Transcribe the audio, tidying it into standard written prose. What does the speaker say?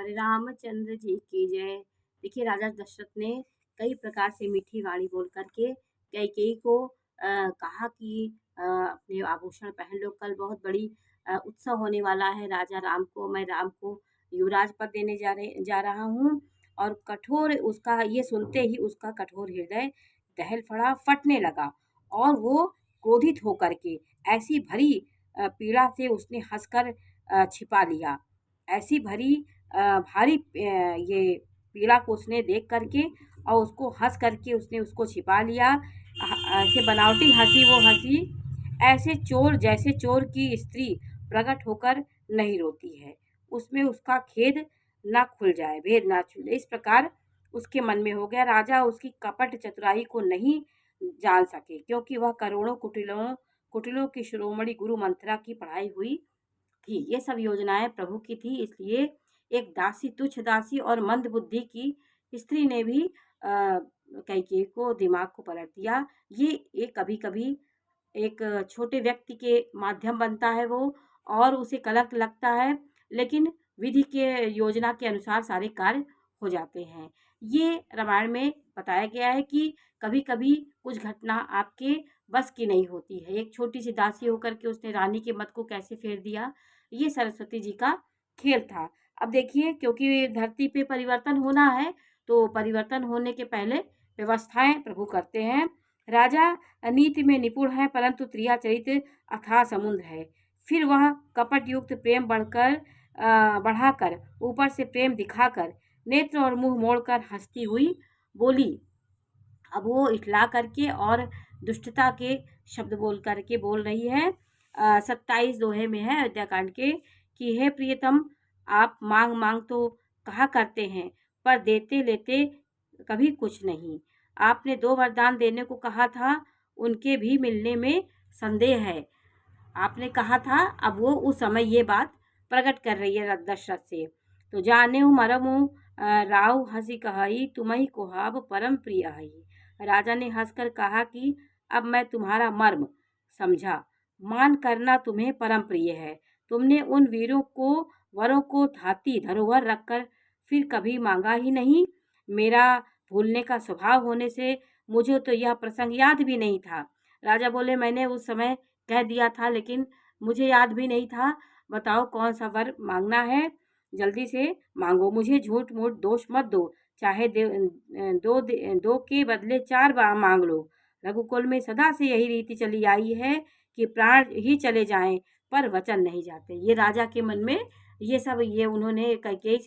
हरे रामचंद्र जी की जय। देखिए राजा दशरथ ने कई प्रकार से मीठी वाणी बोल करके कैकेयी को कहा कि अपने आभूषण पहन लो, कल बहुत बड़ी उत्सव होने वाला है। राजा राम को मैं राम को युवराज पद देने जा रहा हूँ। और कठोर उसका ये सुनते ही उसका कठोर हृदय दहल पड़ा, फटने लगा और वो क्रोधित होकर के ऐसी भरी पीड़ा से उसने हंसकर छिपा लिया। ऐसी भरी भारी ये पीड़ा को उसने देख करके और उसको हंस करके उसने उसको छिपा लिया। ऐसे बनावटी हंसी वो हंसी, ऐसे चोर जैसे चोर की स्त्री प्रकट होकर नहीं रोती है, उसमें उसका खेद ना खुल जाए, भेद ना छूले, इस प्रकार उसके मन में हो गया। राजा उसकी कपट चतुराई को नहीं जान सके, क्योंकि वह करोड़ों कुटिलों की शिरोमणि गुरु मंत्रा की पढ़ाई हुई थी। ये सब योजनाएं प्रभु की थी, इसलिए एक दासी, तुच्छ दासी और मंद बुद्धि की स्त्री ने भी कैकेयी को दिमाग को पलट दिया। ये कभी कभी एक छोटे व्यक्ति के माध्यम बनता है वो, और उसे कलंक लगता है, लेकिन विधि के योजना के अनुसार सारे कार्य हो जाते हैं। ये रामायण में बताया गया है कि कभी कभी कुछ घटना आपके बस की नहीं होती है। एक छोटी सी दासी होकर के उसने रानी के मत को कैसे फेर दिया, ये सरस्वती जी का खेल था। अब देखिए, क्योंकि धरती पे परिवर्तन होना है, तो परिवर्तन होने के पहले व्यवस्थाएं प्रभु करते हैं। राजा नीति में निपुण है, परंतु त्रिया चरित्र अथाह समुद्र है। फिर वह कपट युक्त प्रेम बढ़ाकर, ऊपर से प्रेम दिखाकर, नेत्र और मुंह मोड़कर हंसती हुई बोली। अब वो इठला करके और दुष्टता के शब्द बोल रही है। 27 दोहे में है अयोध्याकांड के कि हे प्रियतम, आप मांग मांग तो कहा करते हैं, पर देते लेते कभी कुछ नहीं। आपने 2 वरदान देने को कहा था, उनके भी मिलने में संदेह है। आपने कहा था, अब वो उस समय ये बात प्रकट कर रही है दशरथ से। तो जाने हूँ मरम हूँ राव हंसी कहाई, तुम्ही कुहाब परम प्रिय आई। राजा ने हंसकर कहा कि अब मैं तुम्हारा मर्म समझा, मान करना तुम्हें परम प्रिय है। तुमने उन वीरों को वरों को धाती धरोहर रखकर फिर कभी मांगा ही नहीं। मेरा भूलने का स्वभाव होने से मुझे तो यह प्रसंग याद भी नहीं था। राजा बोले, मैंने उस समय कह दिया था, लेकिन मुझे याद भी नहीं था। बताओ कौन सा वर मांगना है, जल्दी से मांगो, मुझे झूठ मूठ दोष मत दो। चाहे दो के बदले 4 बार मांग लो। रघुकुल में सदा से यही रीति चली आई है कि प्राण ही चले जाएं पर वचन नहीं जाते। ये राजा के मन में ये सब ये उन्होंने कैकेयी